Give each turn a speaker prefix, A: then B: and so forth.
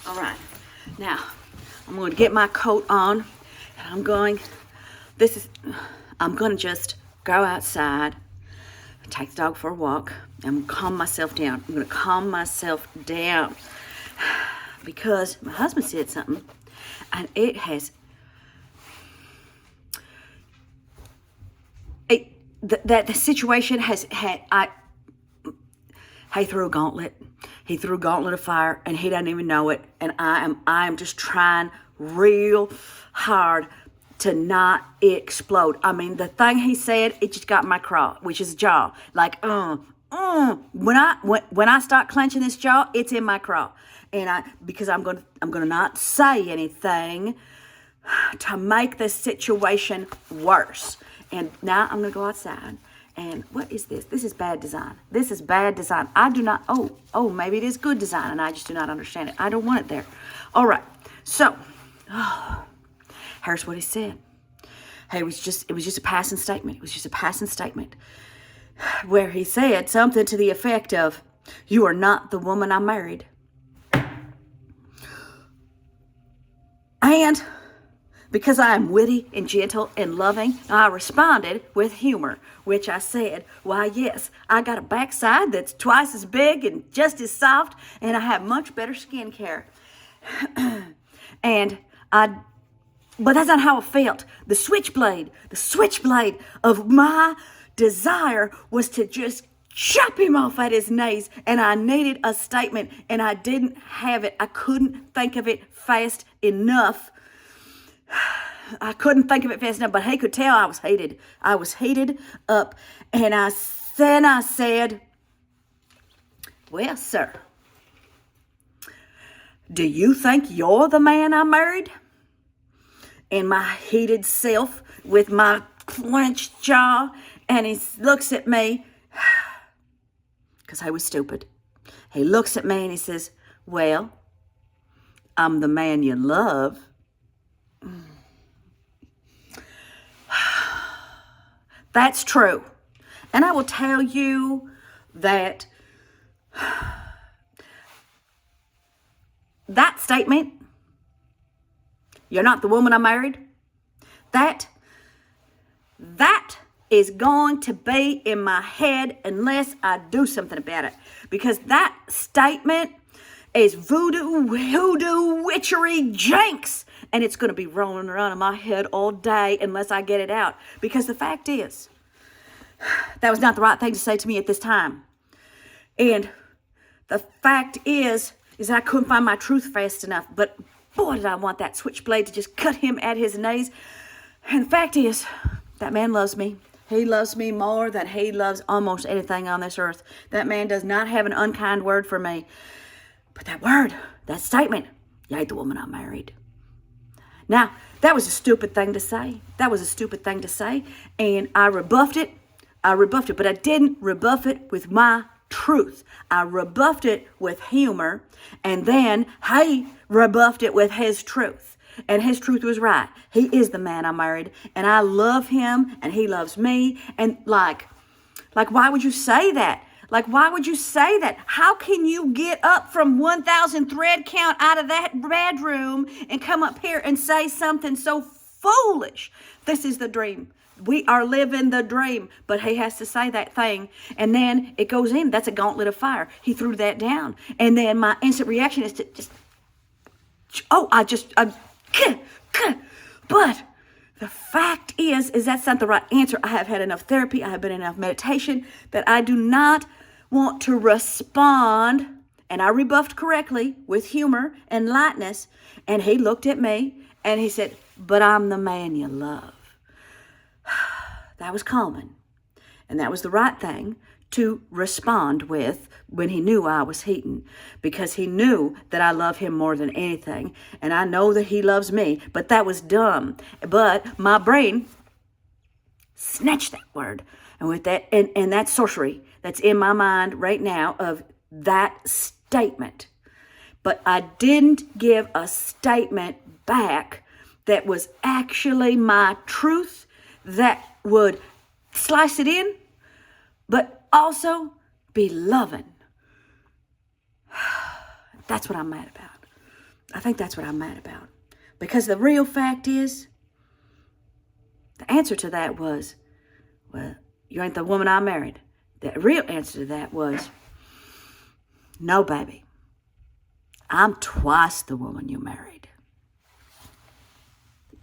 A: All right. Now, I'm going to get my coat on, and I'm going to just go outside, take the dog for a walk, and calm myself down. I'm going to calm myself down because my husband said something, and the situation has had, he threw a gauntlet. He threw a gauntlet of fire, and he doesn't even know it. And I am just trying real hard to not explode. I mean, the thing he said, it just got my craw, which is jaw. Like, when I start clenching this jaw, it's in my craw, and because I'm gonna not say anything to make the situation worse. And now I'm gonna go outside. And what is this? This is bad design. This is bad design. I do not, maybe it is good design, and I just do not understand it. I don't want it there. All right. So, here's what he said. Hey, it was just a passing statement. It was just a passing statement where he said something to the effect of, "You are not the woman I married." And because I am witty and gentle and loving, I responded with humor, which I said, "Why, yes, I got a backside that's twice as big and just as soft, and I have much better skin care." But that's not how I felt. The switchblade of my desire was to just chop him off at his knees, and I needed a statement, and I didn't have it. I couldn't think of it fast enough. But he could tell I was heated. I was heated up, and I said, "Well, sir, do you think you're the man I married?" And my heated self with my clenched jaw, and he looks at me, because I was stupid. He looks at me and he says, "Well, I'm the man you love." That's true. And I will tell you that that statement, "You're not the woman I married," that is going to be in my head unless I do something about it. Because that statement is voodoo, witchery, jinx. And it's going to be rolling around in my head all day unless I get it out. Because the fact is, that was not the right thing to say to me at this time. And the fact is I couldn't find my truth fast enough. But boy, did I want that switchblade to just cut him at his knees. And the fact is, that man loves me. He loves me more than he loves almost anything on this earth. That man does not have an unkind word for me. But that statement, "You ain't the woman I married." Now, that was a stupid thing to say. And I rebuffed it. But I didn't rebuff it with my truth. I rebuffed it with humor. And then he rebuffed it with his truth. And his truth was right. He is the man I married. And I love him. And he loves me. And like, why would you say that? Why would you say that? How can you get up from 1,000 thread count out of that bedroom and come up here and say something so foolish? This is the dream. We are living the dream. But he has to say that thing. And then it goes in. That's a gauntlet of fire. He threw that down. And then my instant reaction is to just, but the fact is that's not the right answer. I have had enough therapy. I have been in enough meditation that I do not want to respond. And I rebuffed correctly with humor and lightness. And he looked at me and he said, "But I'm the man you love." That was calming. And that was the right thing to respond with when he knew I was heating. Because he knew that I love him more than anything. And I know that he loves me. But that was dumb. But my brain snatched that word. And with that, and that sorcery that's in my mind right now of that statement. But I didn't give a statement back that was actually my truth, that would slice it in, but also be loving. That's what I'm mad about. I think that's what I'm mad about. Because the real fact is, the answer to that was, well, you ain't the woman I married. The real answer to that was, no, baby. I'm twice the woman you married.